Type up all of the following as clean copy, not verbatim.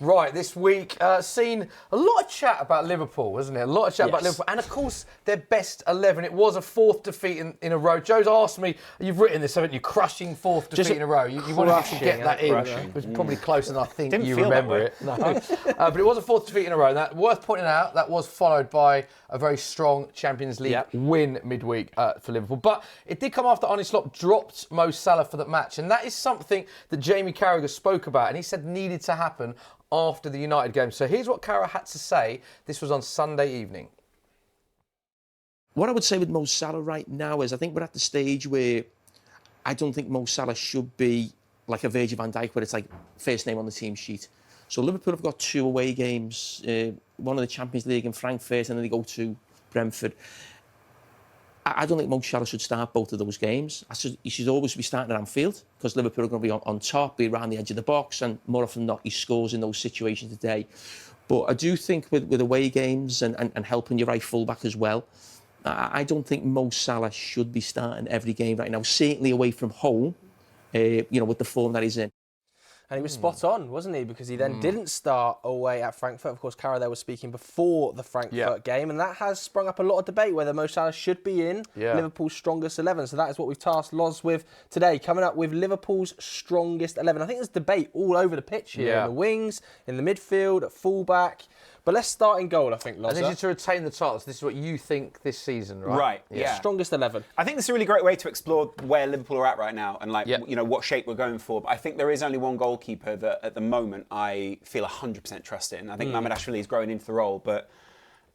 Right, this week, seen a lot of chat about Liverpool, hasn't it? A lot of chat about Liverpool. And, of course, their best 11. It was a fourth defeat in a row. Joe's asked me, you've written this, haven't you? Crushing fourth defeat in a row. You wanted to get that in. It was probably closer than I think you remember it. No. But it was a fourth defeat in a row. And that, worth pointing out, that was followed by a very strong Champions League win midweek for Liverpool. But it did come after Arne Slot dropped Mo Salah for that match. And that is something that Jamie Carragher spoke about. And he said needed to happen after the United game. So here's what Carragher had to say. This was on Sunday evening. What I would say with Mo Salah right now is I think we're at the stage where I don't think Mo Salah should be like a Virgil van Dijk, where it's like first name on the team sheet. So Liverpool have got 2 away games, one in the Champions League in Frankfurt, and then they go to Brentford. I don't think Mo Salah should start both of those games. He should always be starting at Anfield because Liverpool are going to be on top, be around the edge of the box, and more often than not, he scores in those situations today. But I do think with away games and helping your right fullback as well, I don't think Mo Salah should be starting every game right now, certainly away from home, with the form that he's in. And he was spot on, wasn't he? Because he then didn't start away at Frankfurt. Of course, Carragher was speaking before the Frankfurt game, and that has sprung up a lot of debate whether Mo Salah should be in Liverpool's strongest 11. So that is what we've tasked Loz with today, coming up with Liverpool's strongest 11. I think there's debate all over the pitch here, in the wings, in the midfield, at fullback. But let's start in goal, I think, Loz. And this is to retain the titles. This is what you think this season, right? Right, yeah. Strongest 11. I think this is a really great way to explore where Liverpool are at right now and, what shape we're going for. But I think there is only one goalkeeper that, at the moment, I feel 100% trust in. I think Mohamed Salah is growing into the role, but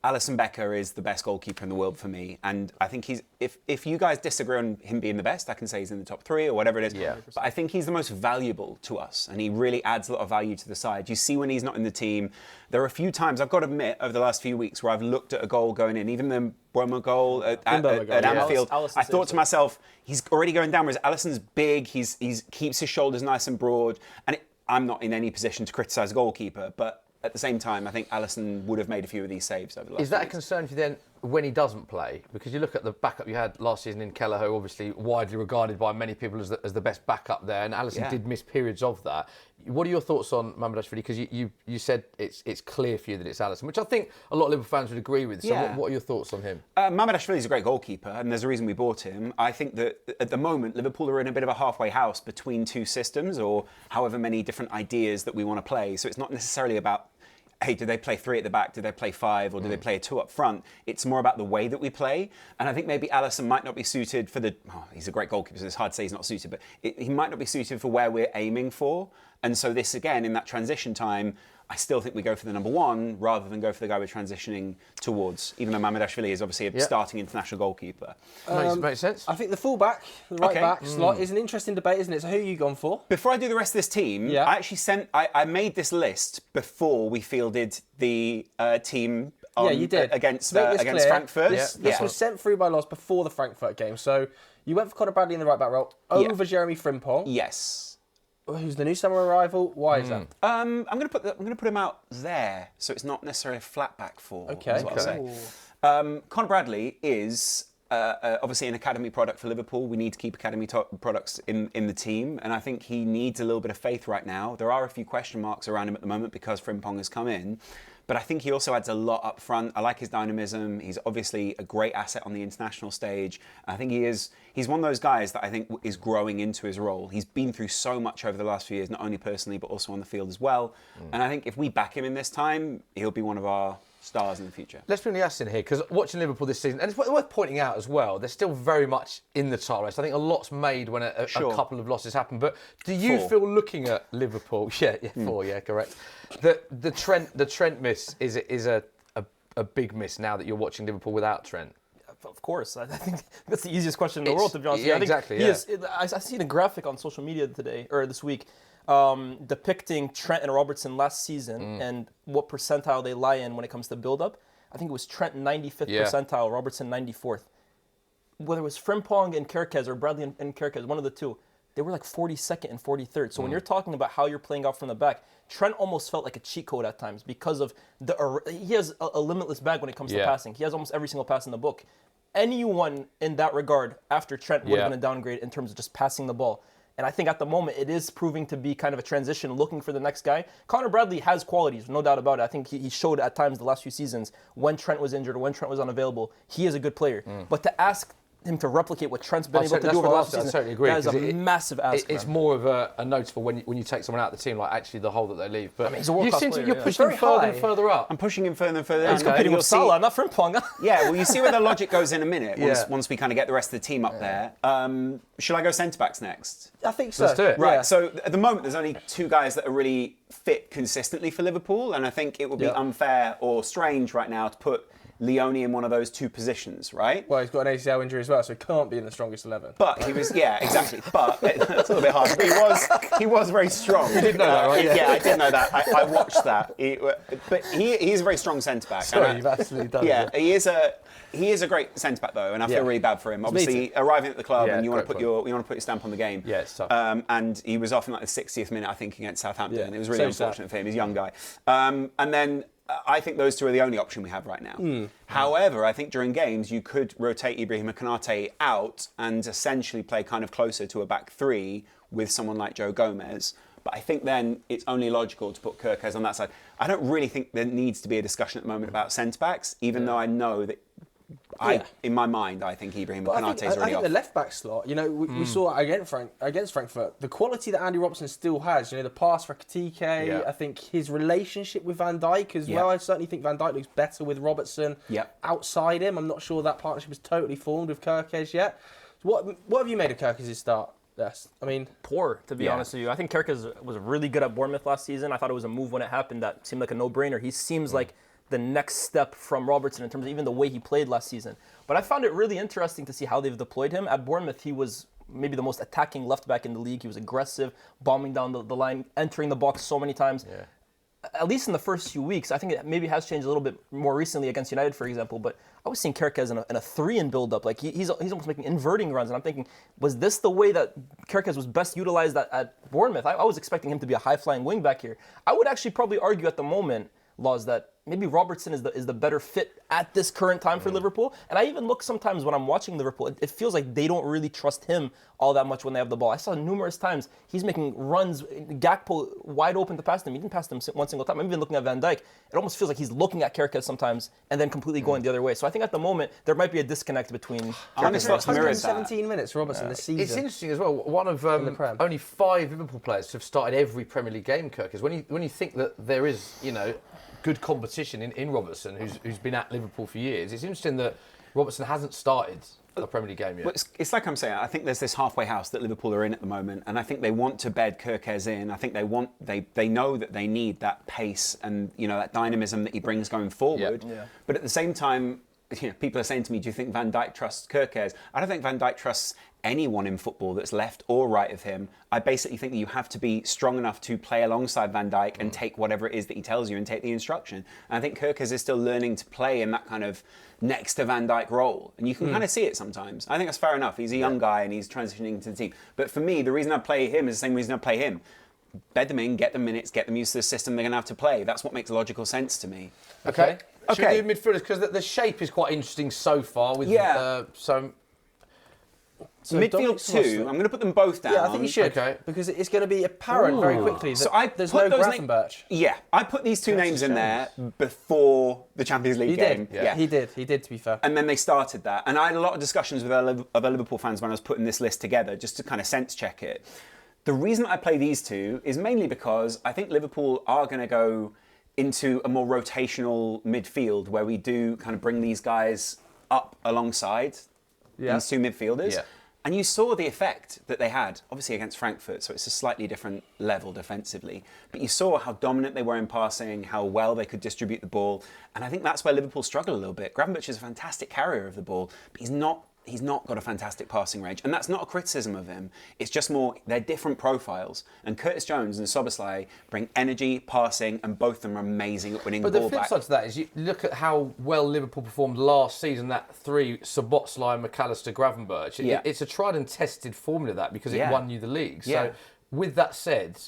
Alisson Becker is the best goalkeeper in the world for me. And I think he's, if you guys disagree on him being the best, I can say he's in the top 3 or whatever it is. Yeah. But I think he's the most valuable to us, and he really adds a lot of value to the side. You see when he's not in the team, there are a few times, I've got to admit, over the last few weeks where I've looked at a goal going in, even the Bournemouth goal at Anfield, I thought to myself, he's already going down, whereas Alisson's big, he keeps his shoulders nice and broad, and I'm not in any position to criticise a goalkeeper, but at the same time, I think Alisson would have made a few of these saves over the last Is that a weeks. concern for you then when he doesn't play? Because you look at the backup you had last season in Kelleher, who obviously widely regarded by many people as the best backup there, and Alisson did miss periods of that. What are your thoughts on Mohamed Salah? Because you said it's clear for you that it's Alisson, which I think a lot of Liverpool fans would agree with. So what are your thoughts on him? Mohamed Salah is a great goalkeeper, and there's a reason we bought him. I think that at the moment, Liverpool are in a bit of a halfway house between 2 systems, or however many different ideas that we want to play. So it's not necessarily about, hey, do they play 3 at the back? Do they play 5? Or do they play a 2 up front? It's more about the way that we play. And I think maybe Alisson might not be suited for he's a great goalkeeper, so it's hard to say he's not suited, but he might not be suited for where we're aiming for. And so this, again, in that transition time, I still think we go for the number 1 rather than go for the guy we're transitioning towards, even though Mohamed Salah is obviously a starting international goalkeeper. Makes sense. I think the fullback, the right back slot, is an interesting debate, isn't it? So who are you gone for? Before I do the rest of this team, I actually I made this list before we fielded the team you did. against Clear. Frankfurt. This was sent through by Loz before the Frankfurt game. So you went for Conor Bradley in the right back role over Jeremy Frimpong. Yes. Who's the new summer arrival? Why is that? I'm going to put him out there, so it's not necessarily a flat back 4. Okay. Is what I'll say. Conor Bradley is obviously an academy product for Liverpool. We need to keep academy products in the team, and I think he needs a little bit of faith right now. There are a few question marks around him at the moment because Frimpong has come in. But I think he also adds a lot up front. I like his dynamism. He's obviously a great asset on the international stage. I think he's one of those guys that I think is growing into his role. He's been through so much over the last few years, not only personally, but also on the field as well. And I think if we back him in this time, he'll be one of our stars in the future. Let's bring the ass in here, because watching Liverpool this season, and it's worth pointing out as well, they're still very much in the title race. I think a lot's made when a couple of losses happen. But do you feel, looking at Liverpool, 4, correct, that the Trent miss is a big miss now that you're watching Liverpool without Trent? Of course. I think that's the easiest question in the world, to be honest. Yeah, exactly. I've seen a graphic on social media this week, depicting Trent and Robertson last season and what percentile they lie in when it comes to build-up. I think it was Trent 95th percentile, Robertson 94th. Whether it was Frimpong and Kerkez or Bradley and Kerkez, one of the two, they were like 42nd and 43rd. So when you're talking about how you're playing out from the back, Trent almost felt like a cheat code at times because of he has a limitless bag when it comes to passing. He has almost every single pass in the book. Anyone in that regard after Trent would have been a downgrade in terms of just passing the ball. And I think at the moment it is proving to be kind of a transition, looking for the next guy. Connor Bradley has qualities, no doubt about it. I think he showed at times the last few seasons when Trent was injured or when Trent was unavailable, he is a good player. But to ask him to replicate what Trent's been able to do over the last season, I totally agree, that is a massive ask. It's more of a noticeable when you take someone out of the team, like actually the hole that they leave. But I mean, he's a world-class player. You're pushing him further and further up. I'm pushing him further and further. He's competing with Salah, not Frimpong. Yeah, well, you see where the logic goes in a minute once we kind of get the rest of the team up there. Shall I go centre-backs next? I think so. Let's do it. Right, Yeah. so at the moment, there's only 2 guys that are really fit consistently for Liverpool, and I think it would be unfair or strange right now to put Leone in one of those 2 positions, right? Well, he's got an ACL injury as well, so he can't be in the strongest 11. But he was, yeah, exactly. But that's a little bit hard. But he was very strong. You did know that, right? Yeah, I did know that. I watched that. But he's a very strong centre back. Sorry, you've absolutely done it. Yeah, he is a great centre back though, and I feel really bad for him. Obviously, arriving at the club and you want to put your stamp on the game. Yeah, it's tough. And he was off in like the 60th minute, I think, against Southampton. Yeah, It was really unfortunate for him. He's a young guy. And then I think those 2 are the only option we have right now. However, I think during games you could rotate Ibrahim Konate out and essentially play kind of closer to a back 3 with someone like Joe Gomez. But I think then it's only logical to put Kerkez on that side. I don't really think there needs to be a discussion at the moment about centre-backs, even though I know that in my mind, I think Ibrahim Konate is already off. I think the left-back slot, we saw against Frankfurt, the quality that Andy Robertson still has, the pass for Katike, I think his relationship with Van Dijk as well, I certainly think Van Dijk looks better with Robertson outside him. I'm not sure that partnership is totally formed with Kerkez yet. What have you made of Kerkez's start? Yes, I mean, Poor, to be honest with you. I think Kerkez was really good at Bournemouth last season. I thought it was a move when it happened that seemed like a no-brainer. He seems like the next step from Robertson in terms of even the way he played last season. But I found it really interesting to see how they've deployed him. At Bournemouth, he was maybe the most attacking left back in the league. He was aggressive, bombing down the line, entering the box so many times. Yeah. At least in the first few weeks. I think it maybe has changed a little bit more recently against United, for example. But I was seeing Kerkez in a 3 in build-up. Like he's almost making inverting runs. And I'm thinking, was this the way that Kerkez was best utilized at Bournemouth? I was expecting him to be a high-flying wing back here. I would actually probably argue at the moment, Laws, that maybe Robertson is the better fit at this current time for Liverpool. And I even look sometimes when I'm watching Liverpool, it feels like they don't really trust him all that much when they have the ball. I saw numerous times he's making runs, Gakpo wide open to pass them. He didn't pass them one single time. I'm even looking at Van Dijk. It almost feels like he's looking at Kerkez sometimes and then completely going the other way. So I think at the moment there might be a disconnect between. Arne Slot's mirrored that. 17 minutes, Robertson, this season. It's interesting as well. One of only 5 Liverpool players to have started every Premier League game, Kerkez. When you think that there is, good competition in Robertson, who's been at Liverpool for years. It's interesting that Robertson hasn't started a Premier League game yet. Well, it's like I'm saying, I think there's this halfway house that Liverpool are in at the moment, and I think they want to bed Kerkez in. I think they know that they need that pace and that dynamism that he brings going forward. Yeah. But at the same time, people are saying to me, do you think Van Dijk trusts Kerkez? I don't think Van Dijk trusts anyone in football that's left or right of him. I basically think that you have to be strong enough to play alongside Van Dijk and take whatever it is that he tells you and take the instruction. And I think Kerkez is still learning to play in that kind of next to Van Dijk role. And you can kind of see it sometimes. I think that's fair enough. He's a young guy and he's transitioning to the team. But for me, the reason I play him is the same reason I play him. Bed them in, get them minutes, get them used to the system they're going to have to play. That's what makes logical sense to me. Okay. Should we do midfielders? Because the shape is quite interesting so far. With So midfield 2, I'm going to put them both down. Yeah, I think you should. Okay. Because it's going to be apparent very quickly that there's no Gravenberch. I put these 2 names in there before the Champions League game. Yeah, he did, to be fair. And then they started that. And I had a lot of discussions with other Liverpool fans when I was putting this list together, just to kind of sense check it. The reason I play these 2 is mainly because I think Liverpool are going to go into a more rotational midfield where we do kind of bring these guys up alongside these 2 midfielders. Yeah. And you saw the effect that they had, obviously against Frankfurt, so it's a slightly different level defensively. But you saw how dominant they were in passing, how well they could distribute the ball. And I think that's where Liverpool struggle a little bit. Gravenberch is a fantastic carrier of the ball, but he's not got a fantastic passing range. And that's not a criticism of him. It's just more, they're different profiles. And Curtis Jones and Szoboszlai bring energy, passing, and both of them are amazing at winning the ball back. But the flip side to that is you look at how well Liverpool performed last season, that 3, Szoboszlai, McAllister, Gravenberch. It's a tried and tested formula, that, because it won you the league. So with that said,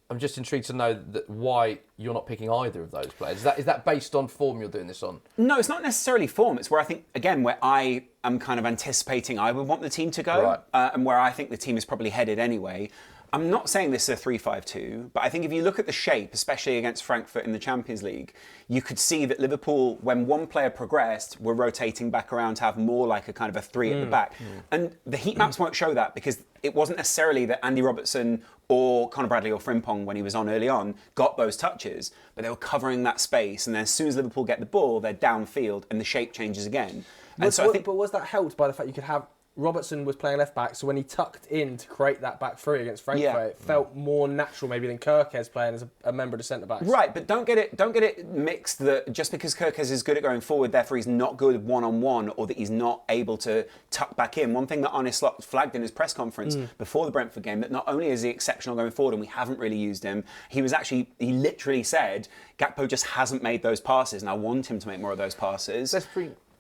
I'm just intrigued to know why you're not picking either of those players. Is that based on form you're doing this on? No, it's not necessarily form. It's where I think, again, where I am kind of anticipating I would want the team to go, Right. And where I think the team is probably headed anyway. I'm not saying this is a 3-5-2, but I think if you look at the shape, especially against Frankfurt in the Champions League, you could see that Liverpool, when one player progressed, were rotating back around to have more like a kind of a 3 at the back. And the heat maps won't show that because it wasn't necessarily that Andy Robertson or Conor Bradley or Frimpong, when he was on early on, got those touches, but they were covering that space. And then as soon as Liverpool get the ball, they're downfield and the shape changes again. And so I think, but was that helped by the fact you could have Robertson was playing left back, so when he tucked in to create that back three against Frankfurt, it felt more natural maybe than Kirkes playing as a member of the centre backs. Right, but don't get it mixed that just because Kirkes is good at going forward, therefore he's not good one-on-one, or that he's not able to tuck back in. One thing that Arne Slot flagged in his press conference before the Brentford game, that not only is he exceptional going forward and we haven't really used him, he literally said Gakpo just hasn't made those passes and I want him to make more of those passes.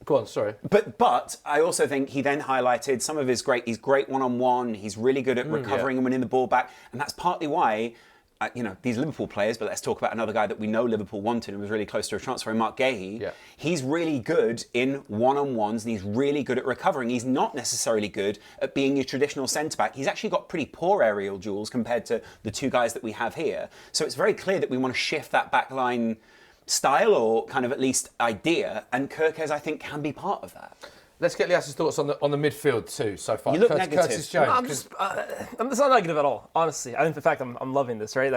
Go on, sorry. But I also think he then highlighted some of he's great one-on-one, he's really good at recovering and winning the ball back, and that's partly why, these Liverpool players, but let's talk about another guy that we know Liverpool wanted and was really close to a transfer, Mark Gahey. Yeah. He's really good in one-on-ones and he's really good at recovering. He's not necessarily good at being your traditional centre-back. He's actually got pretty poor aerial duels compared to the two guys that we have here. So it's very clear that we want to shift that back line style, or kind of at least idea, and Kirkes, I think, can be part of that. Let's get Lias's thoughts on the midfield too so far. You look negative. Curtis Jones. I'm not negative at all, honestly. I think, in fact, I'm loving this, right?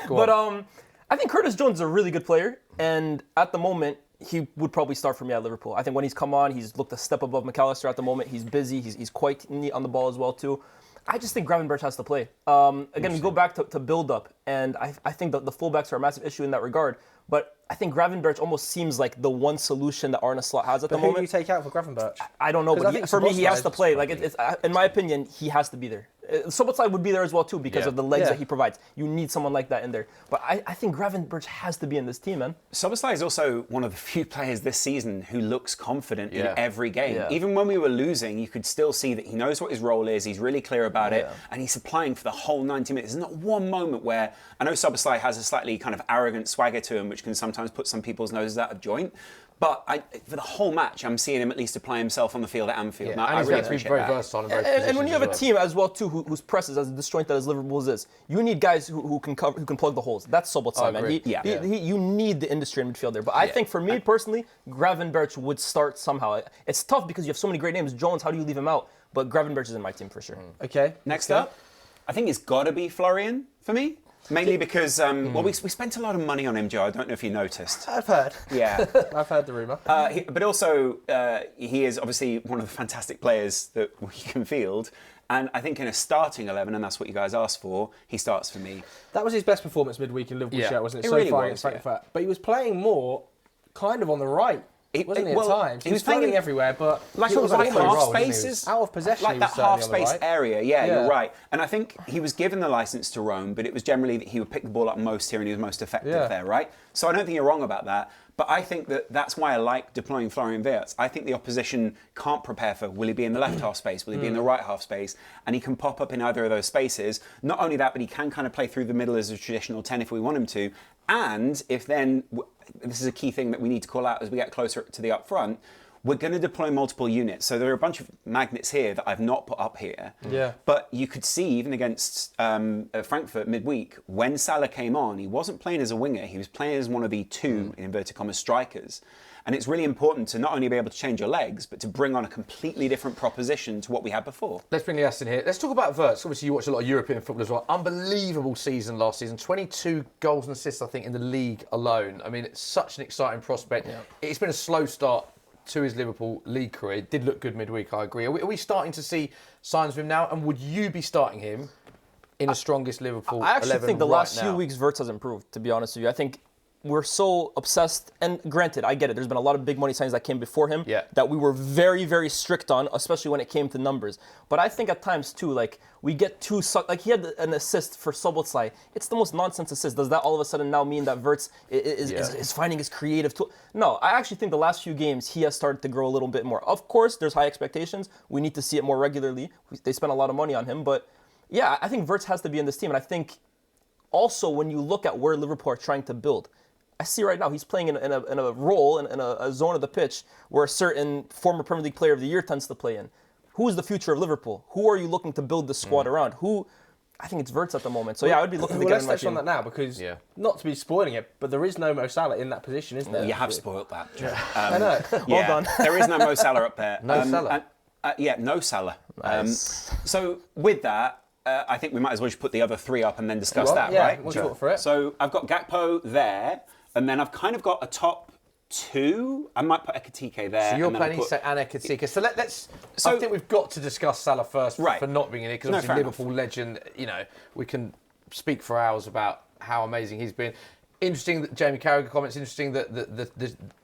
But I think Curtis Jones is a really good player, and at the moment, he would probably start for me at Liverpool. I think when he's come on, he's looked a step above McAllister at the moment. He's busy. He's quite neat on the ball as well, too. I just think Gravenberch has to play. Again, we go back to build-up, and I think that the fullbacks are a massive issue in that regard. But I think Gravenberch almost seems like the one solution that Arne Slot has at the moment. Who do you take out for Gravenberch? I don't know, but for me, he has to play. Like, in my opinion, he has to be there. Sobotlai would be there as well, too, because of the legs that he provides. You need someone like that in there. But I think Gravenberch has to be in this team, man. Sobotlai is also one of the few players this season who looks confident in every game. Yeah. Even when we were losing, you could still see that he knows what his role is, he's really clear about it, and he's applying for the whole 90 minutes. There's not one moment where, I know Sobotlai has a slightly kind of arrogant swagger to him, which can sometimes put some people's noses out of joint. But for the whole match, I'm seeing him at least apply himself on the field at Anfield. Yeah, and he's really very versatile and very And when you have a as well. team as well too, whose press is as disjointed as Liverpool's is, you need guys who can cover, who can plug the holes. That's Sobotlai, man. You need the industry in midfield there. But I think for me personally, Gravenberch would start somehow. It's tough because you have so many great names. Jones, how do you leave him out? But Gravenberch is in my team for sure. Okay. Next up, I think it's got to be Florian for me. Mainly because, we spent a lot of money on him, Joe. I don't know if you noticed. I've heard. Yeah. I've heard the rumour. But also, he is obviously one of the fantastic players that we can field. And I think in a starting 11, and that's what you guys asked for, he starts for me. That was his best performance midweek in Liverpool shirt, wasn't it? It So really far was, against Frankfurt. But he was playing more kind of on the right. Wasn't he at times? He was playing floating everywhere, but like it was like almost half role, wasn't he? spaces, Out of possession, like he that was certainly half on the space right. area. Yeah, Yeah. you're right. And I think he was given the license to roam, but it was generally that he would pick the ball up most here and he was most effective there, right? So I don't think you're wrong about that. But I think that's why I like deploying Florian Wirtz. I think the opposition can't prepare for, will he be in the left half space? Will he be in the right half space? And he can pop up in either of those spaces. Not only that, but he can kind of play through the middle as a traditional 10 if we want him to. And if then, this is a key thing that we need to call out as we get closer to the up front, we're going to deploy multiple units. So there are a bunch of magnets here that I've not put up here. Yeah. But you could see, even against Frankfurt midweek, when Salah came on, he wasn't playing as a winger. He was playing as one of the two, in inverted commas, strikers. And it's really important to not only be able to change your legs, but to bring on a completely different proposition to what we had before. Let's bring Lias in here. Let's talk about Wirtz. Obviously, you watch a lot of European football as well. Unbelievable season last season. 22 goals and assists, I think, in the league alone. I mean, it's such an exciting prospect. Yeah. It's been a slow start to his Liverpool league career. It did look good midweek, I agree. Are we starting to see signs of him now? And would you be starting him in the strongest Liverpool 11 I actually think the last few now? weeks Wirtz has improved, to be honest with you. I think we're so obsessed, and granted, I get it, there's been a lot of big money signings that came before him that we were very, very strict on, especially when it came to numbers. But I think at times too, like, we get too like he had an assist for Sobotlai. It's the most nonsense assist. Does that all of a sudden now mean that Wirtz is finding his creative tool? No, I actually think the last few games he has started to grow a little bit more. Of course, there's high expectations. We need to see it more regularly. They spent a lot of money on him, but yeah, I think Wirtz has to be in this team, and I think also when you look at where Liverpool are trying to build, I see right now he's playing in a role, in a zone of the pitch where a certain former Premier League Player of the Year tends to play in. Who is the future of Liverpool? Who are you looking to build the squad around? I think it's Wirtz at the moment. So yeah, I would be looking to get let's in my touch on team. that now because not to be spoiling it, but there is no Mo Salah in that position, is there? You have spoiled that. I know. Yeah, done. There is no Mo Salah up there. No Salah? No Salah. Nice. So with that, I think we might as well just put the other 3 up and then discuss that, yeah, right? we'll talk for it. So I've got Gakpo there, and then I've kind of got a top 2. I might put Ekitike there. So you're and then planning I'll put- Anna Katika. So let's. So- I think we've got to discuss Salah first Right. for not being in it because No, obviously fair Liverpool legend. We can speak for hours about how amazing he's been. Interesting that Jamie Carragher comments. Interesting that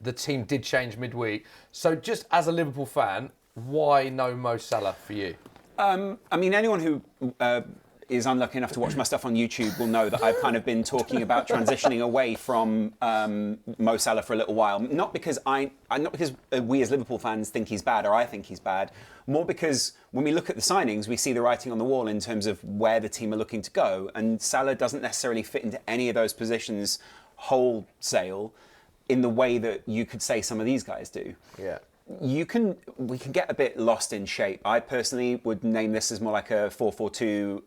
the team did change midweek. So just as a Liverpool fan, why no Mo Salah for you? I mean, anyone who is unlucky enough to watch my stuff on YouTube will know that I've kind of been talking about transitioning away from Mo Salah for a little while. Not because we as Liverpool fans think he's bad or I think he's bad. More because when we look at the signings, we see the writing on the wall in terms of where the team are looking to go. And Salah doesn't necessarily fit into any of those positions wholesale in the way that you could say some of these guys do. Yeah. We can get a bit lost in shape. I personally would name this as more like a 4-4-2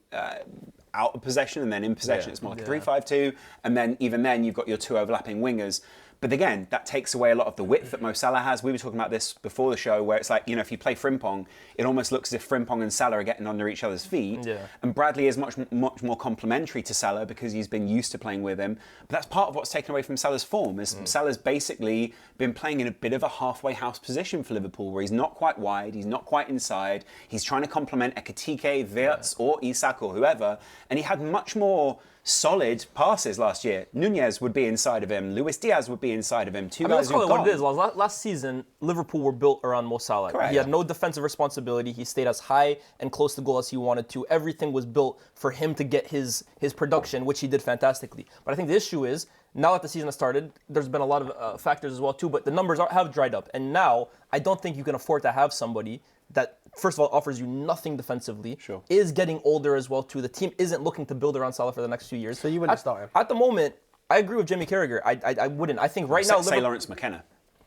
out of possession, and then in possession it's more like a 3-5-2, and then even then you've got your 2 overlapping wingers. But again, that takes away a lot of the width that Mo Salah has. We were talking about this before the show, where it's like, if you play Frimpong, it almost looks as if Frimpong and Salah are getting under each other's feet. Yeah. And Bradley is much more complementary to Salah because he's been used to playing with him. But that's part of what's taken away from Salah's form. Is Salah's basically been playing in a bit of a halfway house position for Liverpool, where he's not quite wide, he's not quite inside. He's trying to complement Ekitike, Wirtz, or Isak or whoever, and he had much more solid passes last year. Nunez would be inside of him. Luis Diaz would be inside of him. Let's call it what it is. Last season, Liverpool were built around Mo Salah. Correct. He had no defensive responsibility. He stayed as high and close to goal as he wanted to. Everything was built for him to get his production, which he did fantastically. But I think the issue is, now that the season has started, there's been a lot of factors as well too, but the numbers have dried up. And now, I don't think you can afford to have somebody that, first of all, offers you nothing defensively, is getting older as well too. The team isn't looking to build around Salah for the next few years. So you wouldn't start him? At the moment, I agree with Jimmy Carragher. I wouldn't. I think right now... Say Laurence McKenna.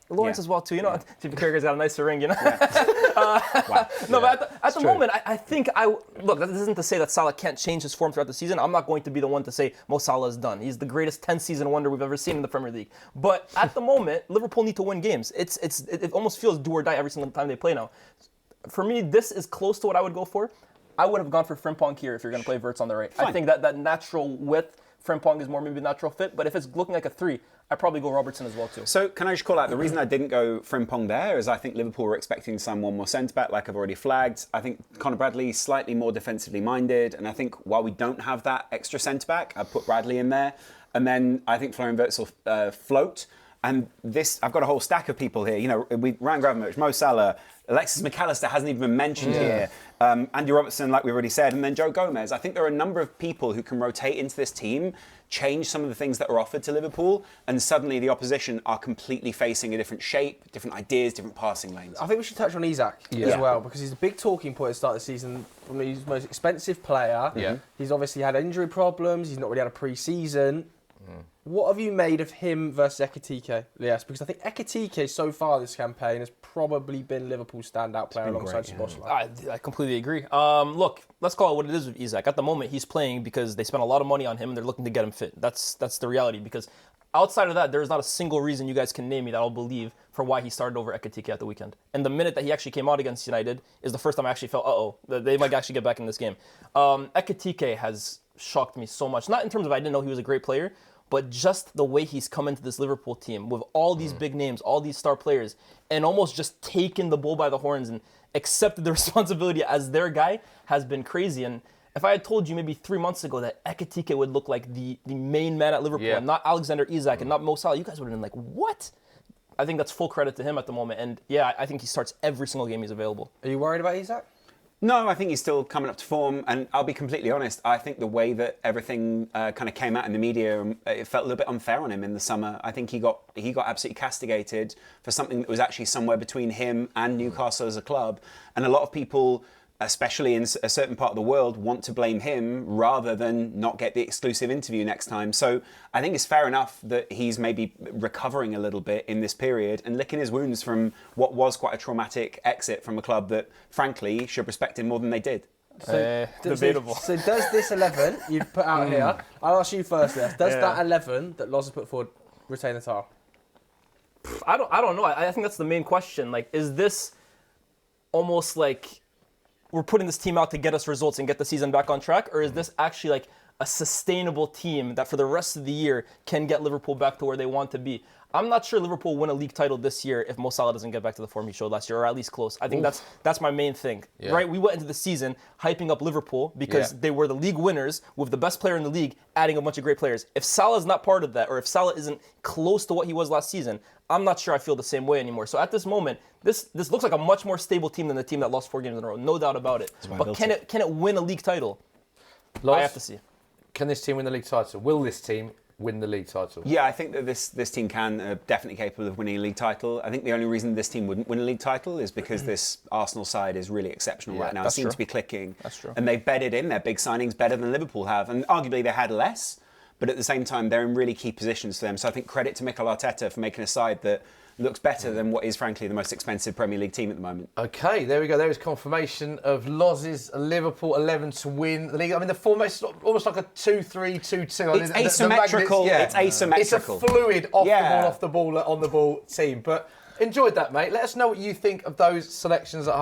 Lawrence as well too, Jimmy Carragher's got a nicer ring, Wow. No, but at the moment, I think look, that isn't to say that Salah can't change his form throughout the season. I'm not going to be the one to say Mo Salah is done. He's the greatest 10-season wonder we've ever seen in the Premier League. But at the moment, Liverpool need to win games. It almost feels do or die every single time they play now. For me, this is close to what I would go for. I would have gone for Frimpong here if you're going to play Wirtz on the right. Fine. I think that natural width, Frimpong is more maybe natural fit. But if it's looking like a 3, I'd probably go Robertson as well too. So can I just call out, the reason I didn't go Frimpong there is I think Liverpool were expecting to sign one more centre-back, like I've already flagged. I think Conor Bradley slightly more defensively minded, and I think while we don't have that extra centre-back, I'd put Bradley in there. And then I think Florian Wirtz will float. And this, I've got a whole stack of people here. Ryan Gravenberch, Mo Salah, Alexis McAllister hasn't even been mentioned here. Andy Robertson, like we already said, and then Joe Gomez. I think there are a number of people who can rotate into this team, change some of the things that are offered to Liverpool, and suddenly the opposition are completely facing a different shape, different ideas, different passing lanes. I think we should touch on Isak as well, because he's a big talking point at the start of the season. He's the most expensive player. Yeah. He's obviously had injury problems. He's not really had a pre-season. What have you made of him versus Ekitike? Yes, because I think Ekitike so far this campaign has probably been Liverpool's standout player alongside Szoboszlai. I completely agree. Look, let's call it what it is with Isak. At the moment, he's playing because they spent a lot of money on him and they're looking to get him fit. That's the reality, because outside of that, there's not a single reason you guys can name me that I'll believe for why he started over Ekitike at the weekend. And the minute that he actually came out against United is the first time I actually felt, they might actually get back in this game. Ekitike has shocked me so much. Not in terms of I didn't know he was a great player, but just the way he's come into this Liverpool team with all these big names, all these star players, and almost just taken the bull by the horns and accepted the responsibility as their guy has been crazy. And if I had told you maybe 3 months ago that Ekitike would look like the main man at Liverpool and not Alexander Isak and not Mo Salah, you guys would have been like, what? I think that's full credit to him at the moment. And yeah, I think he starts every single game he's available. Are you worried about Isak? No, I think he's still coming up to form, and I'll be completely honest, I think the way that everything kind of came out in the media, it felt a little bit unfair on him in the summer. I think he got absolutely castigated for something that was actually somewhere between him and Newcastle as a club, and a lot of people especially in a certain part of the world, want to blame him rather than not get the exclusive interview next time. So I think it's fair enough that he's maybe recovering a little bit in this period and licking his wounds from what was quite a traumatic exit from a club that, frankly, should respect him more than they did. Debatable. So does this 11 you've put out here, I'll ask you first, Les, does that 11 that Loz has put forward retain the title? I don't know. I think that's the main question. Like, is this almost like we're putting this team out to get us results and get the season back on track, or is this actually like a sustainable team that for the rest of the year can get Liverpool back to where they want to be? I'm not sure Liverpool win a league title this year if Mo Salah doesn't get back to the form he showed last year, or at least close. I think that's my main thing, right? We went into the season hyping up Liverpool because they were the league winners with the best player in the league, adding a bunch of great players. If Salah's not part of that, or if Salah isn't close to what he was last season, I'm not sure I feel the same way anymore. So at this moment, this looks like a much more stable team than the team that lost 4 games in a row, no doubt about it. But can it win a league title? I have to see. Can this team win the league title? Will this team win the league title? Yeah, I think that this team can definitely capable of winning a league title. I think the only reason this team wouldn't win a league title is because this Arsenal side is really exceptional right now. It seems to be clicking. That's true. And they've bedded in their big signings better than Liverpool have. And arguably they had less, but at the same time they're in really key positions for them. So I think credit to Mikel Arteta for making a side that looks better than what is frankly the most expensive Premier League team at the moment. Okay, there we go. There is confirmation of Loz's Liverpool 11 to win the league. I mean, the formation almost like a 2-3-2-2. It's asymmetrical. It's asymmetrical. It's a fluid off the ball, on the ball team. But enjoyed that, mate. Let us know what you think of those selections at home.